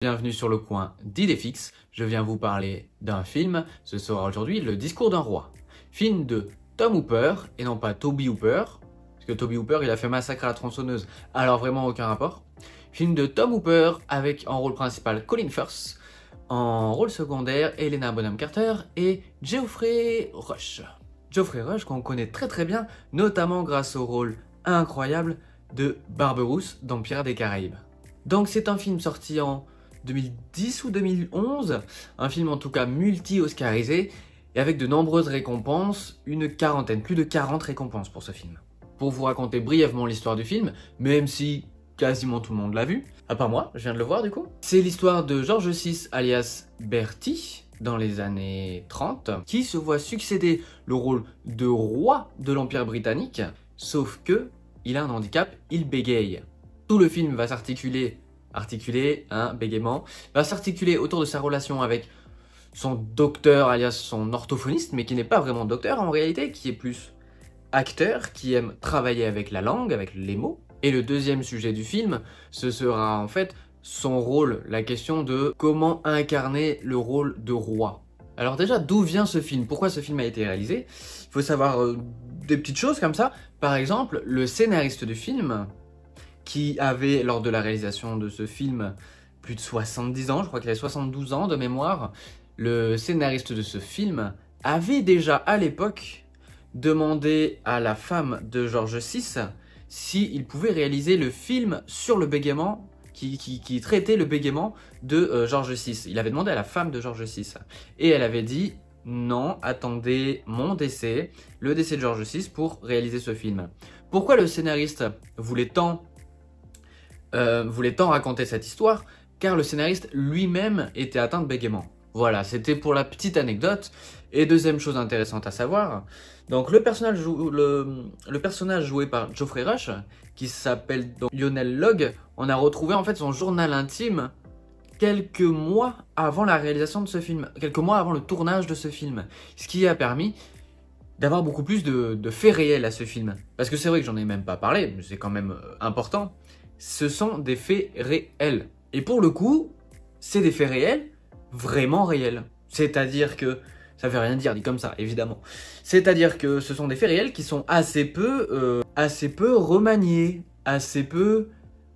Bienvenue sur le coin d'idées fixes, je viens vous parler d'un film, ce sera aujourd'hui Le Discours d'un roi. Film de Tom Hooper, et non pas Toby Hooper, parce que Toby Hooper il a fait Massacre à la tronçonneuse, alors vraiment aucun rapport. Film de Tom Hooper avec en rôle principal Colin Firth, en rôle secondaire Helena Bonham Carter et Geoffrey Rush. Geoffrey Rush qu'on connaît très bien, notamment grâce au rôle incroyable de Barberousse dans Pirates des Caraïbes. Donc c'est un film sorti en 2010 ou 2011, un film en tout cas multi-oscarisé et avec de nombreuses récompenses, une quarantaine, plus de 40 récompenses pour ce film. Pour vous raconter brièvement l'histoire du film, même si quasiment tout le monde l'a vu, à part moi, je viens de le voir du coup. C'est l'histoire de George VI alias Bertie, dans les années 30, qui se voit succéder le rôle de roi de l'Empire britannique, sauf que il a un handicap, il bégaye. Tout le film va bégaiement, va s'articuler autour de sa relation avec son docteur, alias son orthophoniste, mais qui n'est pas vraiment docteur en réalité, qui est plus acteur, qui aime travailler avec la langue, avec les mots. Et le deuxième sujet du film, ce sera en fait son rôle, la question de comment incarner le rôle de roi. Alors déjà, d'où vient ce film? Pourquoi ce film a été réalisé? Il faut savoir des petites choses comme ça. Par exemple, le scénariste du film, qui avait, lors de la réalisation de ce film, plus de 70 ans, je crois qu'il avait 72 ans de mémoire, le scénariste de ce film avait déjà à l'époque demandé à la femme de George VI s'il pouvait réaliser le film sur le bégaiement, qui traitait le bégaiement de George VI. Il avait demandé à la femme de George VI. Et elle avait dit « Non, attendez mon décès, le décès de George VI pour réaliser ce film. » Pourquoi le scénariste voulait tant raconter cette histoire? Car le scénariste lui-même était atteint de bégaiement. Voilà, c'était pour la petite anecdote. Et deuxième chose intéressante à savoir, donc le personnage joué par Geoffrey Rush, qui s'appelle Lionel Logue, on a retrouvé en fait son journal intime quelques mois avant la réalisation de ce film, quelques mois avant le tournage de ce film, ce qui a permis d'avoir beaucoup plus de faits réels à ce film. Parce que c'est vrai que j'en ai même pas parlé, mais c'est quand même important. Ce sont des faits réels. Et pour le coup, c'est des faits réels, vraiment réels. C'est-à-dire que, ça veut rien dire dit comme ça, évidemment. C'est-à-dire que ce sont des faits réels qui sont assez peu remaniés, assez peu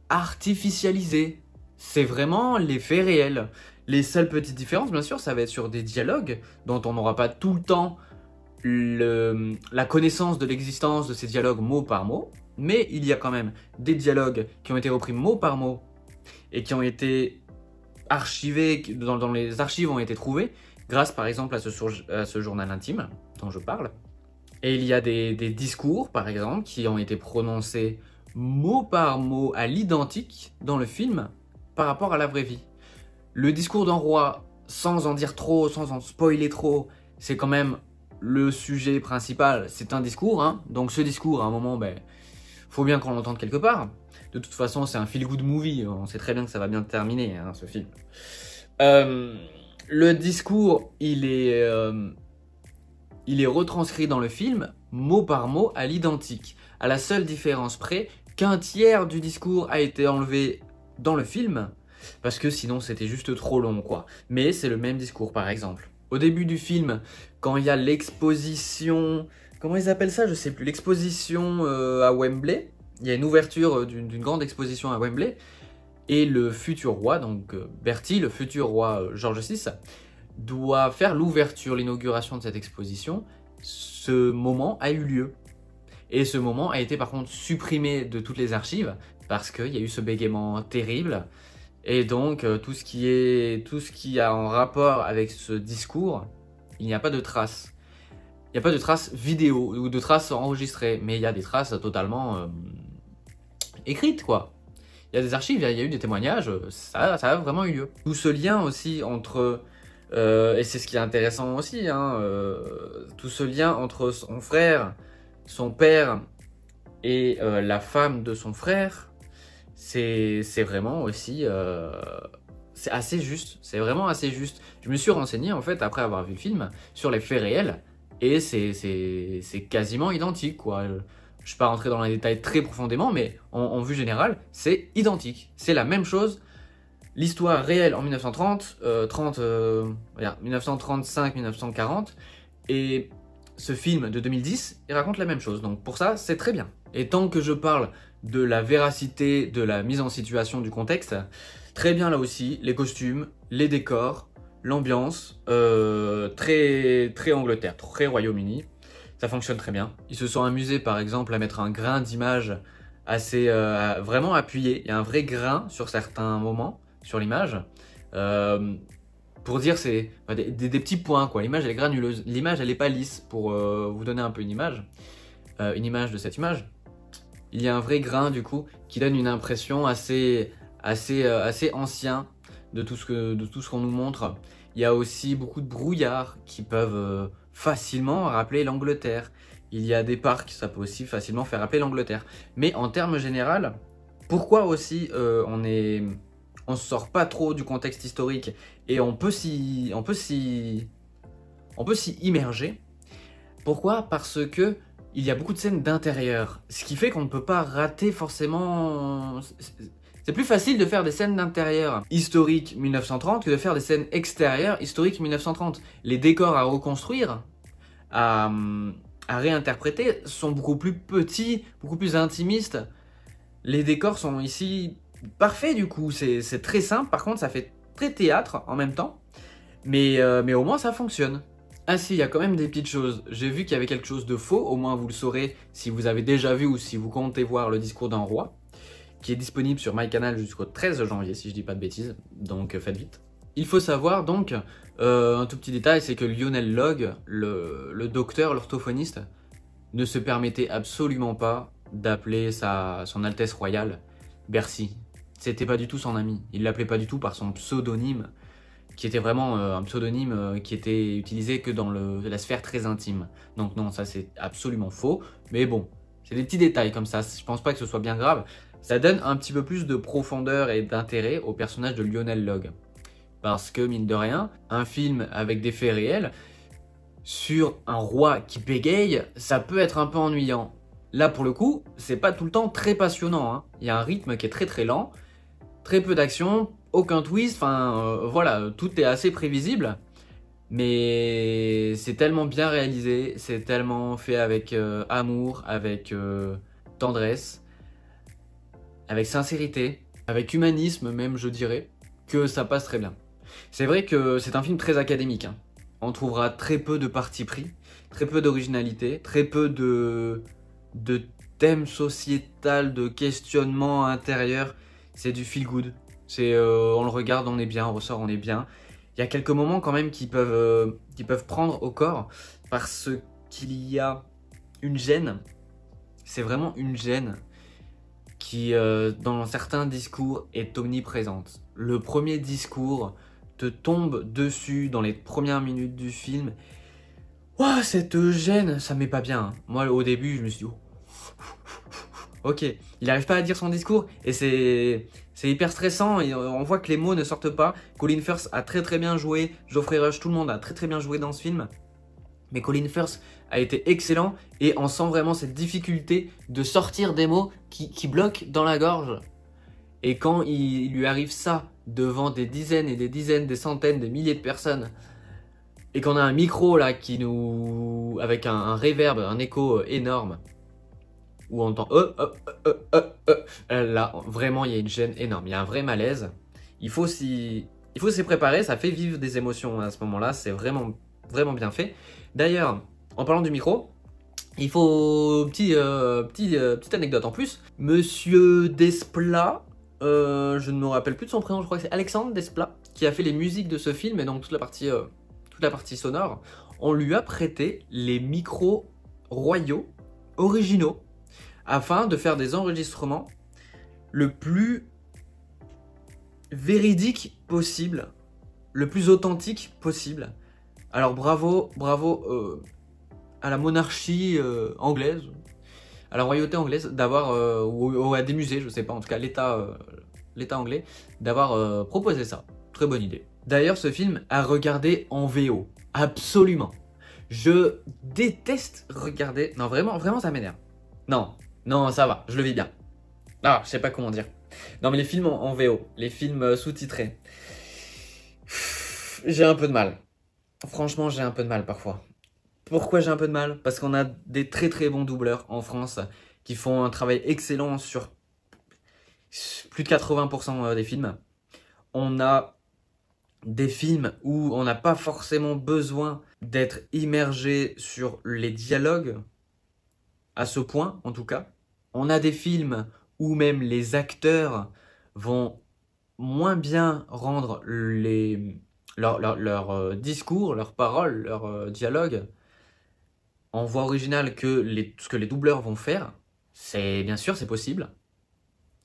artificialisés. C'est vraiment les faits réels. Les seules petites différences, bien sûr, ça va être sur des dialogues dont on n'aura pas tout le temps la connaissance de l'existence de ces dialogues mot par mot. Mais il y a quand même des dialogues qui ont été repris mot par mot et qui ont été archivés, dans les archives ont été trouvés, grâce par exemple à ce journal intime dont je parle. Et il y a des discours par exemple qui ont été prononcés mot par mot à l'identique dans le film par rapport à la vraie vie. Le discours d'un roi, sans en dire trop, sans en spoiler trop, c'est quand même le sujet principal, c'est un discours, hein. Donc ce discours à un moment, faut bien qu'on l'entende quelque part. De toute façon, c'est un feel-good movie. On sait très bien que ça va bien terminer, hein, ce film. Le discours, il est retranscrit dans le film, mot par mot, à l'identique. À la seule différence près qu'un tiers du discours a été enlevé dans le film, parce que sinon c'était juste trop long, quoi. Mais c'est le même discours, par exemple. Au début du film, quand il y a l'exposition... Comment ils appellent ça? Je sais plus. L'exposition à Wembley. Il y a une ouverture d'une grande exposition à Wembley. Et le futur roi, donc Bertie, le futur roi George VI, doit faire l'ouverture, l'inauguration de cette exposition. Ce moment a eu lieu. Et ce moment a été par contre supprimé de toutes les archives parce qu'il y a eu ce bégaiement terrible. Et donc tout ce qui a en rapport avec ce discours, il n'y a pas de traces. Il n'y a pas de traces vidéo ou de traces enregistrées, mais il y a des traces totalement écrites, quoi. Il y a des archives, il y a eu des témoignages, ça a vraiment eu lieu. Tout ce lien aussi entre, et c'est ce qui est intéressant aussi, hein, tout ce lien entre son frère, son père et la femme de son frère, c'est vraiment aussi... c'est assez juste, c'est vraiment assez juste. Je me suis renseigné, en fait, après avoir vu le film, sur les faits réels, et c'est quasiment identique, quoi. Je ne vais pas rentrer dans les détails très profondément, mais en vue générale, c'est identique. C'est la même chose l'histoire réelle en 1930, regarde, 1935-1940, et ce film de 2010, il raconte la même chose. Donc pour ça, c'est très bien. Et tant que je parle de la véracité, de la mise en situation, du contexte, très bien là aussi, les costumes, les décors, l'ambiance, très Angleterre, très Royaume-Uni. Ça fonctionne très bien. Ils se sont amusés par exemple à mettre un grain d'image assez vraiment appuyé. Il y a un vrai grain sur certains moments sur l'image. Pour dire, c'est des petits points, quoi. L'image, elle est granuleuse. L'image, elle n'est pas lisse. Pour vous donner un peu une image de cette image, il y a un vrai grain, du coup, qui donne une impression assez ancien de tout ce qu'on nous montre. Il y a aussi beaucoup de brouillards qui peuvent facilement rappeler l'Angleterre. Il y a des parcs, ça peut aussi facilement faire rappeler l'Angleterre. Mais en termes généraux, pourquoi aussi on se sort pas trop du contexte historique et on peut s'y immerger. Pourquoi? Parce que il y a beaucoup de scènes d'intérieur, ce qui fait qu'on ne peut pas rater forcément. C'est plus facile de faire des scènes d'intérieur historiques 1930 que de faire des scènes extérieures historiques 1930. Les décors à reconstruire, à réinterpréter sont beaucoup plus petits, beaucoup plus intimistes. Les décors sont ici parfaits du coup, c'est très simple, par contre ça fait très théâtre en même temps, mais au moins ça fonctionne. Ah si, il y a quand même des petites choses. J'ai vu qu'il y avait quelque chose de faux, au moins vous le saurez si vous avez déjà vu ou si vous comptez voir Le Discours d'un roi, qui est disponible sur MyCanal jusqu'au 13 janvier si je dis pas de bêtises, donc faites vite. Il faut savoir donc, un tout petit détail, c'est que Lionel Logue, le docteur, l'orthophoniste, ne se permettait absolument pas d'appeler son Altesse Royale Bercy. C'était pas du tout son ami, il l'appelait pas du tout par son pseudonyme, qui était vraiment un pseudonyme qui était utilisé que dans la sphère très intime. Donc non, ça c'est absolument faux, mais bon, c'est des petits détails comme ça, je pense pas que ce soit bien grave. Ça donne un petit peu plus de profondeur et d'intérêt au personnage de Lionel Logue. Parce que, mine de rien, un film avec des faits réels, sur un roi qui bégaye, ça peut être un peu ennuyant. Là, pour le coup, c'est pas tout le temps très passionnant, hein. Il y a un rythme qui est très lent, très peu d'action, aucun twist, enfin voilà, tout est assez prévisible. Mais c'est tellement bien réalisé, c'est tellement fait avec amour, avec tendresse, avec sincérité, avec humanisme même, je dirais, que ça passe très bien. C'est vrai que c'est un film très académique, hein. On trouvera très peu de parti pris, très peu d'originalité, très peu de thèmes sociétal, de questionnement intérieur. C'est du feel good. On le regarde, on est bien, on ressort, on est bien. Il y a quelques moments quand même qui peuvent prendre au corps parce qu'il y a une gêne. C'est vraiment une gêne qui, dans certains discours, est omniprésente. Le premier discours te tombe dessus dans les premières minutes du film. Ouah, cette gêne, ça m'est pas bien, hein. Moi, au début, je me suis dit, ok, il n'arrive pas à dire son discours et c'est hyper stressant et on voit que les mots ne sortent pas. Colin Firth a très bien joué, Geoffrey Rush, tout le monde a très bien joué dans ce film. Mais Colin Firth a été excellent et on sent vraiment cette difficulté de sortir des mots qui bloquent dans la gorge. Et quand il lui arrive ça devant des dizaines et des dizaines, des centaines, des milliers de personnes, et qu'on a un micro là avec un reverb, un écho énorme, où on entend là vraiment il y a une gêne énorme, il y a un vrai malaise. Il faut s'y préparer, ça fait vivre des émotions à ce moment-là, c'est vraiment bien fait. D'ailleurs, en parlant du micro, il faut petite anecdote en plus. Monsieur Desplat, je ne me rappelle plus de son prénom, je crois que c'est Alexandre Desplat, qui a fait les musiques de ce film et donc toute la partie sonore. On lui a prêté les micros royaux originaux afin de faire des enregistrements le plus véridique possible, le plus authentique possible. Alors bravo à la monarchie anglaise, à la royauté anglaise d'avoir, ou à des musées, je sais pas, en tout cas l'État anglais, d'avoir proposé ça. Très bonne idée. D'ailleurs, ce film à regarder en VO, absolument. Je déteste regarder, non vraiment ça m'énerve. Non, ça va, je le vis bien. Ah, je sais pas comment dire. Non mais les films en VO, les films sous-titrés, j'ai un peu de mal. Franchement, j'ai un peu de mal parfois. Pourquoi j'ai un peu de mal? Parce qu'on a des très très bons doubleurs en France qui font un travail excellent sur plus de 80% des films. On a des films où on n'a pas forcément besoin d'être immergé sur les dialogues, à ce point en tout cas. On a des films où même les acteurs vont moins bien rendre leur discours, leurs paroles, leurs dialogues en voix originale que ce que les doubleurs vont faire. C'est bien sûr, c'est possible.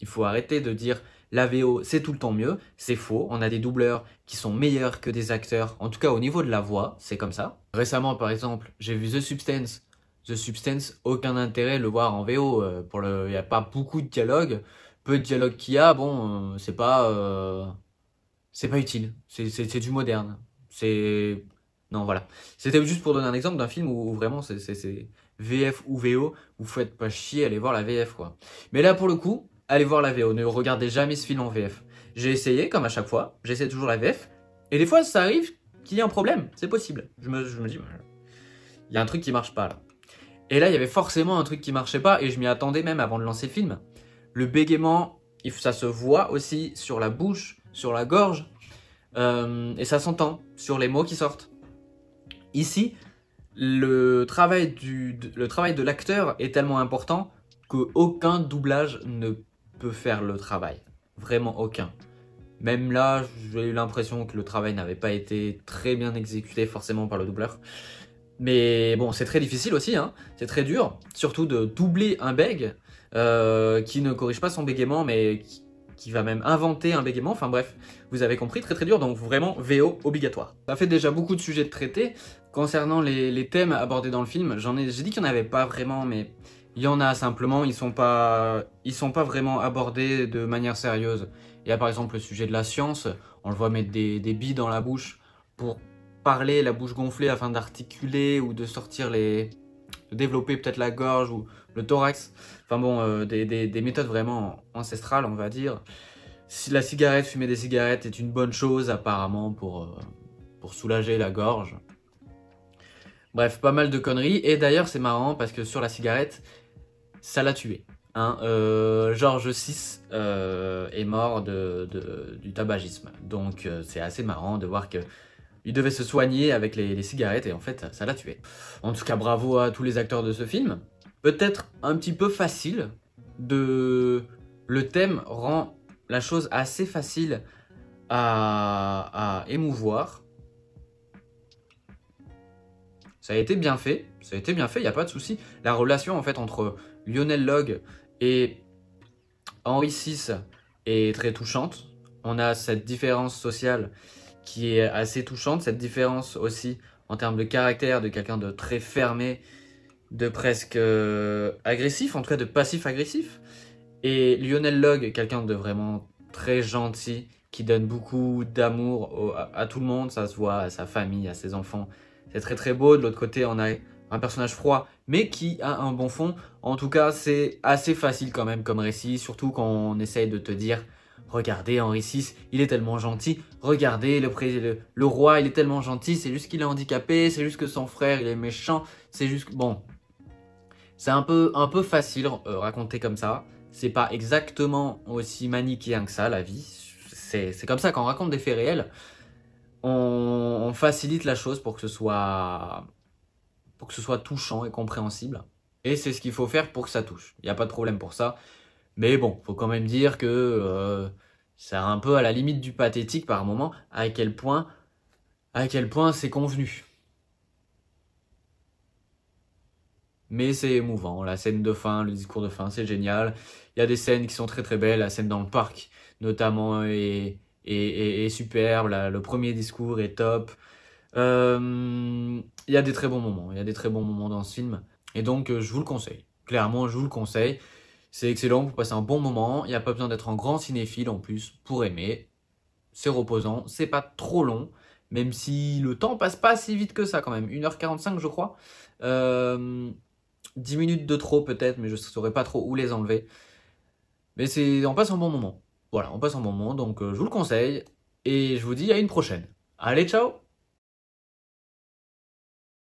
Il faut arrêter de dire la VO c'est tout le temps mieux, c'est faux. On a des doubleurs qui sont meilleurs que des acteurs, en tout cas au niveau de la voix, c'est comme ça. Récemment par exemple, j'ai vu The Substance. The Substance, aucun intérêt de le voir en VO. Il n'y a pas beaucoup de dialogue. Peu de dialogue qu'il y a, bon, c'est pas utile. C'est du moderne. Non, voilà. C'était juste pour donner un exemple d'un film où vraiment c'est VF ou VO, vous faites pas chier, allez voir la VF quoi. Mais là pour le coup, allez voir la VO, ne regardez jamais ce film en VF. J'ai essayé, comme à chaque fois, j'essaie toujours la VF, et des fois ça arrive qu'il y ait un problème, c'est possible. Je me dis, il y a un truc qui marche pas là. Et là il y avait forcément un truc qui marchait pas, et je m'y attendais même avant de lancer le film. Le bégaiement, ça se voit aussi sur la bouche, sur la gorge, et ça s'entend sur les mots qui sortent. Ici, le travail de l'acteur est tellement important qu'aucun doublage ne peut faire le travail. Vraiment aucun. Même là, j'ai eu l'impression que le travail n'avait pas été très bien exécuté forcément par le doubleur. Mais bon, c'est très difficile aussi, hein. C'est très dur, surtout de doubler un bègue qui ne corrige pas son bégaiement, mais qui va même inventer un bégaiement. Enfin bref, vous avez compris, très très dur, donc vraiment VO obligatoire. Ça fait déjà beaucoup de sujets de traiter. Concernant les thèmes abordés dans le film, j'ai dit qu'il n'y en avait pas vraiment, mais il y en a simplement, ils sont pas vraiment abordés de manière sérieuse. Il y a par exemple le sujet de la science, on le voit mettre des billes dans la bouche pour parler, la bouche gonflée afin d'articuler ou de sortir de développer peut-être la gorge ou le thorax. Enfin bon, des méthodes vraiment ancestrales, on va dire. Si la cigarette, fumer des cigarettes est une bonne chose apparemment pour soulager la gorge. Bref, pas mal de conneries. Et d'ailleurs, c'est marrant parce que sur la cigarette, ça l'a tué. Hein, George VI est mort du tabagisme. Donc c'est assez marrant de voir que il devait se soigner avec les cigarettes et en fait, ça l'a tué. En tout cas, bravo à tous les acteurs de ce film. Peut-être un petit peu facile Le thème rend la chose assez facile à émouvoir. Ça a été bien fait, il n'y a pas de souci. La relation en fait entre Lionel Logg et Henri VI est très touchante. On a cette différence sociale qui est assez touchante, cette différence aussi en termes de caractère de quelqu'un de très fermé, de presque agressif, en tout cas de passif-agressif. Et Lionel Logg, quelqu'un de vraiment très gentil, qui donne beaucoup d'amour à tout le monde, ça se voit à sa famille, à ses enfants. C'est très très beau. De l'autre côté, on a un personnage froid, mais qui a un bon fond. En tout cas, c'est assez facile quand même comme récit, surtout quand on essaye de te dire « Regardez, Henri VI, il est tellement gentil. Regardez, le roi, il est tellement gentil. C'est juste qu'il est handicapé, c'est juste que son frère, il est méchant. C'est juste que... » Bon, c'est un peu facile raconté comme ça. C'est pas exactement aussi manichéen que ça, la vie. C'est comme ça, quand on raconte des faits réels, on facilite la chose pour que ce soit touchant et compréhensible. Et c'est ce qu'il faut faire pour que ça touche. Il n'y a pas de problème pour ça. Mais bon, faut quand même dire que c'est un peu à la limite du pathétique par moment, à quel point c'est convenu. Mais c'est émouvant, la scène de fin, le discours de fin, c'est génial. Il y a des scènes qui sont très très belles, la scène dans le parc notamment est superbe, le premier discours est top. Il y a des très bons moments, dans ce film. Et donc je vous le conseille, clairement je vous le conseille. C'est excellent pour passer un bon moment, il n'y a pas besoin d'être un grand cinéphile en plus pour aimer. C'est reposant, c'est pas trop long, même si le temps passe pas si vite que ça quand même, 1h45 je crois. 10 minutes de trop peut-être, mais je ne saurais pas trop où les enlever. Mais on passe un bon moment. Voilà, on passe un bon moment, donc je vous le conseille. Et je vous dis à une prochaine. Allez, ciao!